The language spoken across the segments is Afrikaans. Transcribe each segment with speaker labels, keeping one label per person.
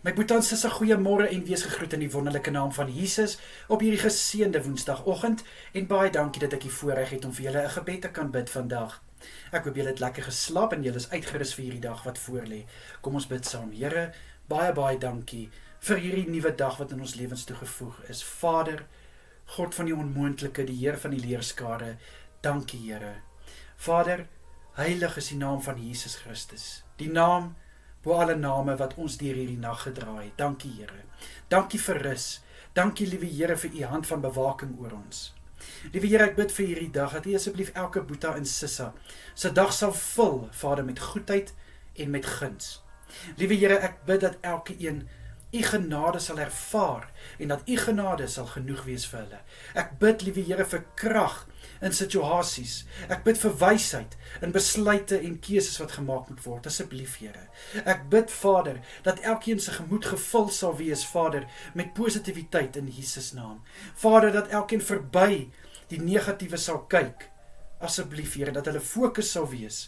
Speaker 1: My boetie en sisse, goeiemôre en wees gegroet in die wonderlike naam van Jesus op hierdie geseënde woensdagoggend en baie dankie dat ek die voorreg het om vir julle 'n gebed te kan bid vandag. Ek hoop julle het lekker geslaap en julle is uitgerus vir hierdie dag wat voorlê. Kom ons bid saam. Here, baie dankie vir hierdie nuwe dag wat in ons lewens toegevoeg is. Vader, God van die onmoontlike, die Heer van die leerskare, dankie Here. Vader, heilig is die naam van Jesus Christus, die naam bo alle name wat ons deur hierdie nag gedra het. Dankie Here. Dankie vir rus. Dankie liewe Here vir u hand van bewaking oor ons. Liewe Here, ek bid vir hierdie dag dat u asseblief elke boeta en sissa se dag sal vul, Vader, met goedheid en met guns. Liewe Here, ek bid dat elke een u genade sal ervaar en dat u genade sal genoeg wees vir hulle. Ek bid, liewe Here, vir krag in situasies. Ek bid vir wysheid in besluite en keuses wat gemaak moet word. Asseblief, Here. Ek bid, Vader, dat elkeen se gemoed gevul sal wees, Vader, met positiwiteit in Jesus naam. Vader, dat elkeen verby die negatiewe sal kyk. Asseblief, Here, dat hulle fokus sal wees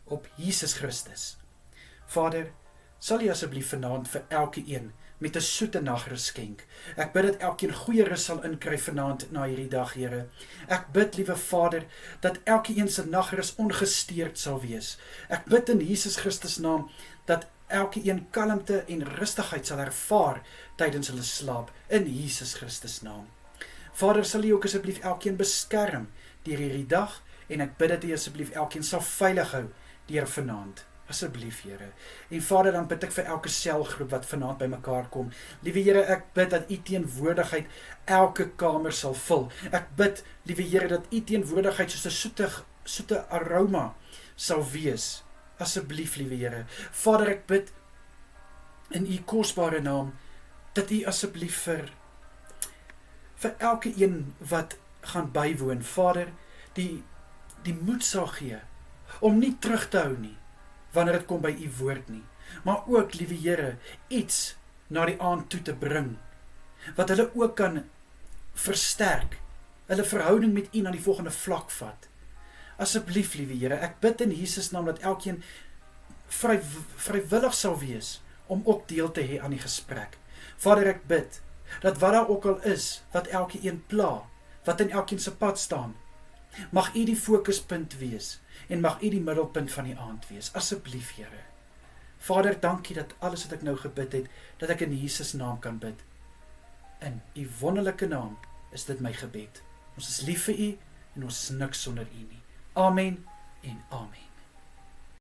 Speaker 1: op Jesus Christus. Vader, sal u asseblief vanaand vir elke een met 'n soete nagrus skenk. Ek bid dat elkeen goeie rus sal inkry vanaand na hierdie dag, Here. Ek bid, liewe Vader, dat elke een se nagrus ongesteurd sal wees. Ek bid in Jesus Christus naam dat elke een kalmte en rustigheid sal ervaar tydens hulle slaap in Jesus Christus naam. Vader, sal u ook asseblief elkeen beskerm deur hierdie dag en ek bid dat u asseblief elkeen sal veilig hou deur vanaand. Asseblief, Here. En Vader, dan bid ek vir elke selgroep wat vanaand by mekaar kom. Liewe Here, ek bid dat u teenwoordigheid elke kamer sal vul. Ek bid, liewe Here, dat u teenwoordigheid soos 'n soete aroma sal wees. Asseblief, liewe Here. Vader, ek bid in u kosbare naam dat u asseblief vir elke een wat gaan bywoon, Vader, die moed sal gee om nie terug te hou nie wanneer dit kom by u woord nie, maar ook, liewe Here, iets na die aand toe te bring, wat hulle ook kan versterk, hulle verhouding met u na die volgende vlak vat. Asseblief, liewe Here, ek bid in Jesus naam dat elkeen vrywillig sal wees om ook deel te hê aan die gesprek. Vader, ek bid dat wat daar ook al is, wat elke een pla, wat in elkeen se pad staan, mag u die fokuspunt wees en mag u die middelpunt van die aand wees. Asseblief, Here. Vader, dankie dat alles wat ek nou gebid het, dat ek in Jesus naam kan bid. In u wonderlike naam is dit my gebed. Ons is lief vir u en ons is niks sonder u nie. Amen en amen.